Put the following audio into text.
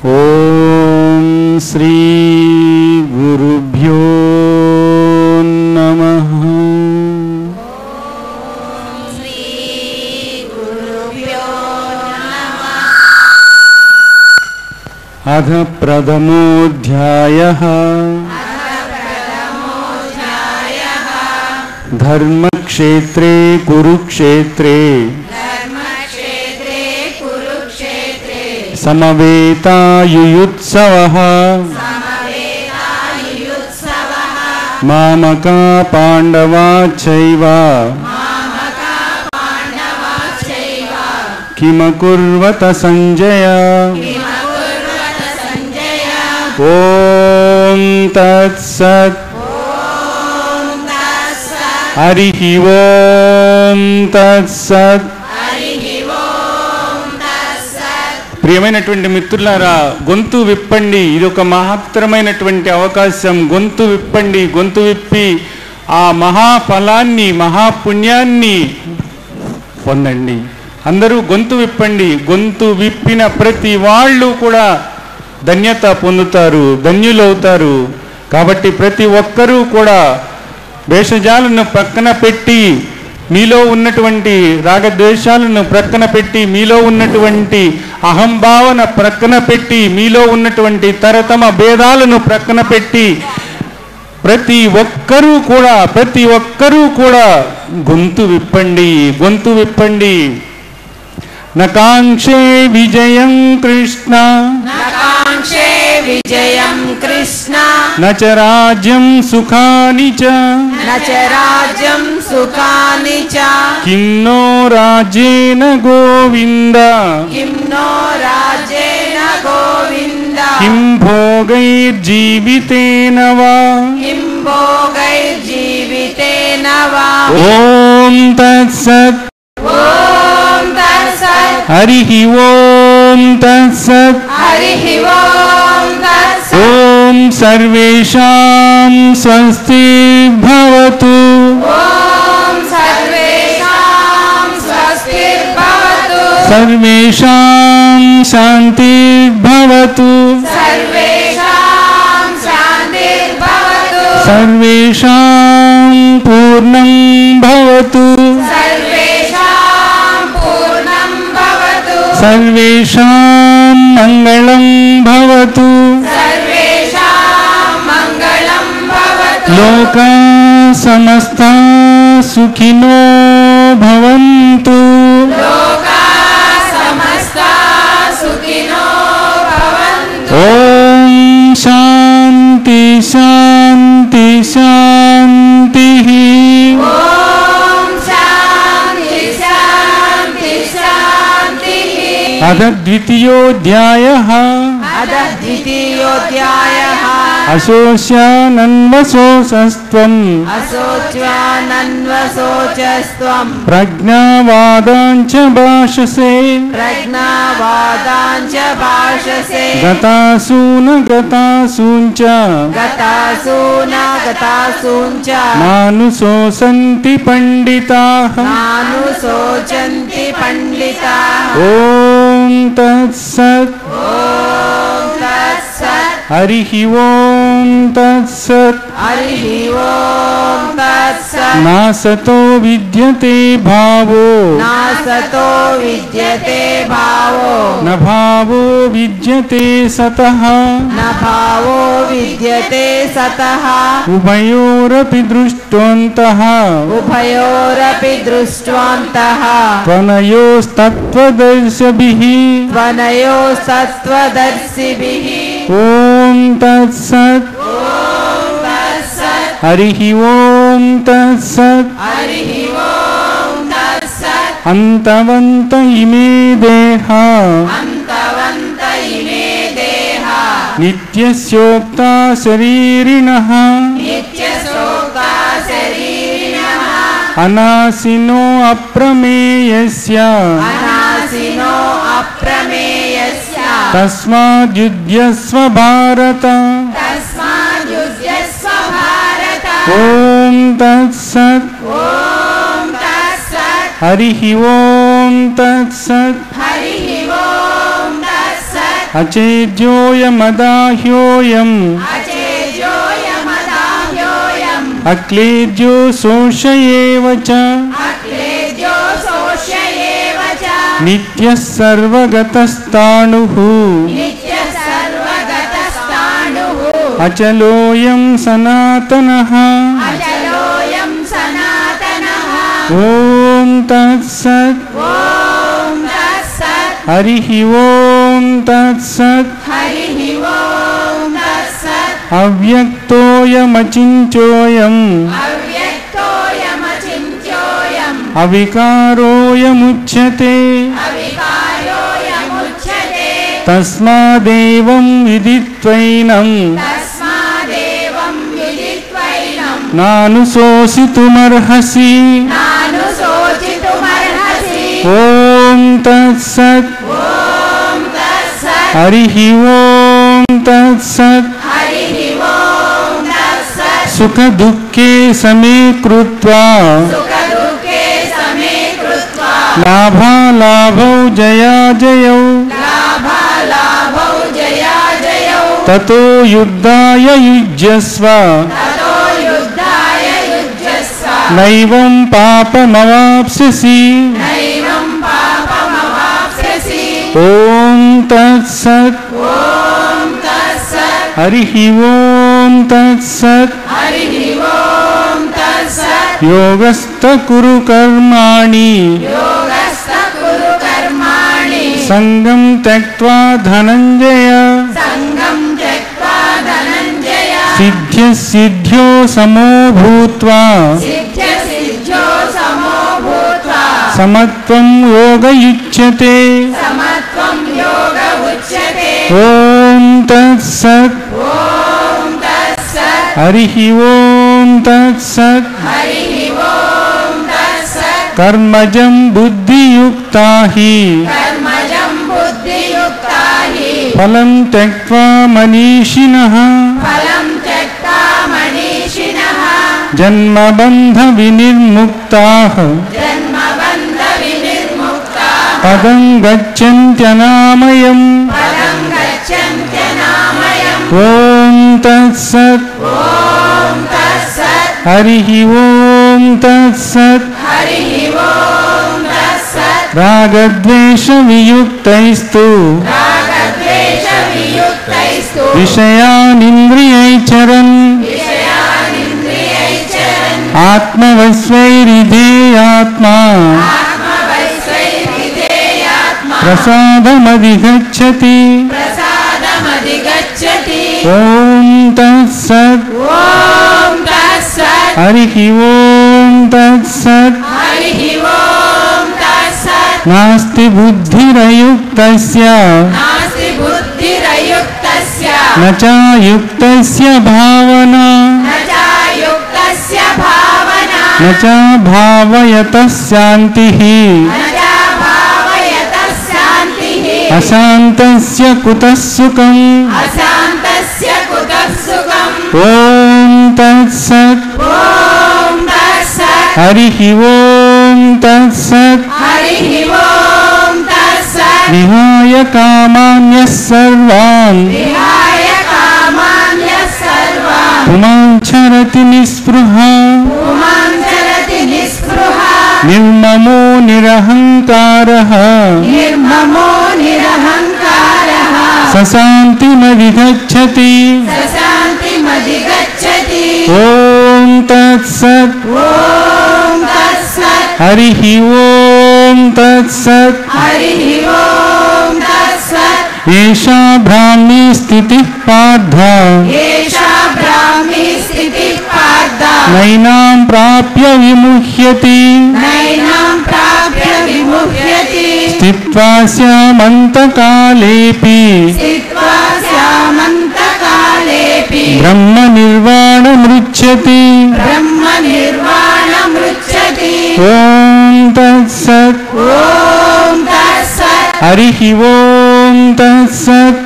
ఓం శ్రీ గురుభ్యో నమః. అథ ప్రథమోऽధ్యాయః ధర్మక్షేత్రే కురుక్షేత్రే సమవేతాయుయుత్సవః మామకా పాండవాశ్చైవ కిమకుర్వత సంజయ. ఓం తత్సత్. హరిః ఓం తత్సత్. ప్రియమైనటువంటి మిత్రులారా, గొంతు విప్పండి. ఇది ఒక మహత్తరమైనటువంటి అవకాశం. గొంతు విప్పండి. గొంతు విప్పి ఆ మహాఫలాన్ని, మహాపుణ్యాన్ని పొందండి. అందరూ గొంతు విప్పండి. గొంతు విప్పిన ప్రతి వాళ్ళు కూడా ధన్యత పొందుతారు, ధన్యులవుతారు. కాబట్టి ప్రతి ఒక్కరూ కూడా భేషజాలను ప్రక్కన పెట్టి, మీలో ఉన్నటువంటి రాగద్వేషాలను ప్రక్కన పెట్టి, మీలో ఉన్నటువంటి అహంభావన ప్రక్కన పెట్టి, మీలో ఉన్నటువంటి తరతమ భేదాలను ప్రక్కన పెట్టి ప్రతి ఒక్కరూ కూడా గొంతు విప్పండి, గొంతు విప్పండి. నకాంక్షే విజయం కృష్ణ నచ రాజ్యం సుఖాని చ కిం నో రాజ్యేన గోవింద కిం భోగైర్జీవితేన వా. ఓం తత్సత్. హరిః ఓం తత్సత్. ఓం సర్వేషాం స్వస్తి భవతు. సర్వేషాం శాంతి భవతు. సర్వేషాం పూర్ణం భవతు. సర్వేషాం మంగళం భవతు. లోకా సమస్తా సుఖినో భవంతు. ఓం శాంతి శాంతి శాంతి. అథ ద్వితీయోऽధ్యాయః అశోచ్యానన్వశోచస్త్వం ప్రజ్ఞావాదాంచ భాషసే గతాసూన గతాసూంచ నానుశోచంతి పండితాః. ఓం తత్సత్. హరిః ఓం తత్సత్. నాసతో విద్యతే భావో న భావో విద్యతే సతః. ఉభయోరపి దృష్ట్వन्तః త్వనయోస్తత్వదర్శిభిః. ఓం తత్సత్. హరిః ఓం తత్సత్. అంతవంత ఇమే దేహా నిత్యస్యోక్తా శరీరిణః అనాసినో అప్రమేయస్య తస్మాద్యుధ్యస్వ భారత. ఓం తత్సత్. హరిః ఓం తత్సత్. अचेद्योऽयमदाह्योऽयम् अक्लेद्यो शोष एव च नित्यः सर्वगतस्ताणुः अचलोऽयं सनातनः ॐ तत्सत् हरिः ॐ तत्सत् अव्यक्तोऽयमचिन्त्योऽयम् अविकारोऽयमुच्यते तस्मादेवं विदित्वैनं नानुशोचितुमर्हसि ॐ तत्सत् हरिः ॐ तत्सत् सुखदुःखे समे कृत्वा लाभालाभौ जयाजयौ ततो युद्धाय युज्यस्व नैवं पापमवाप्स्यसि ॐ तत्सत् हरिः ॐ तत्सत् योगस्थ कुरु कर्माणि संगं त्यक्त्वा धनञ्जय सिद्ध्य सिद्ध्यो समो भूत्वा समत्वं योगयुज्यते ॐ तत्सत् हरिः ॐ तत्सत् कर्मजं बुद्धियुक्ता हि फलं त्यक्त्वा मनीषिणः जन्मबन्ध विनिर्मुक्ताः पदं गच्छन्त्यनामयम् ॐ तत्सत् हरिः ॐ तत्सत् रागद्वेषवियुक्तैस्तु विषयानिन्द्रियैश्चरन् आत्मवश्वैरिधेयात्मा प्रसादमधिगच्छति ॐ तत्सत् हरिः ॐ तत्सत् नास्ति बुद्धिरयुक्तस्य न च युक्तस्य भावना न च भावयतः शान्तिः अशान्तस्य कुतः सुखम् ॐ तत्सत् हरिः ॐ तत्सत् विहाय कामान्यः सर्वान् पुमाञ्छरति निःस्पृहा निर्ममो निरहङ्कारः सशान्तिमधिगच्छति ॐ तत्सत् हरिः ॐ तत्सत् एषा ब्राह्मी स्थितिः पार्थ नैनां प्राप्य विमुह्यति स्थित्वा स्यामन्तकालेऽपि ब्रह्मनिर्वाणमृच्छति ॐ तत्सत् हरिः ॐ तत्सत्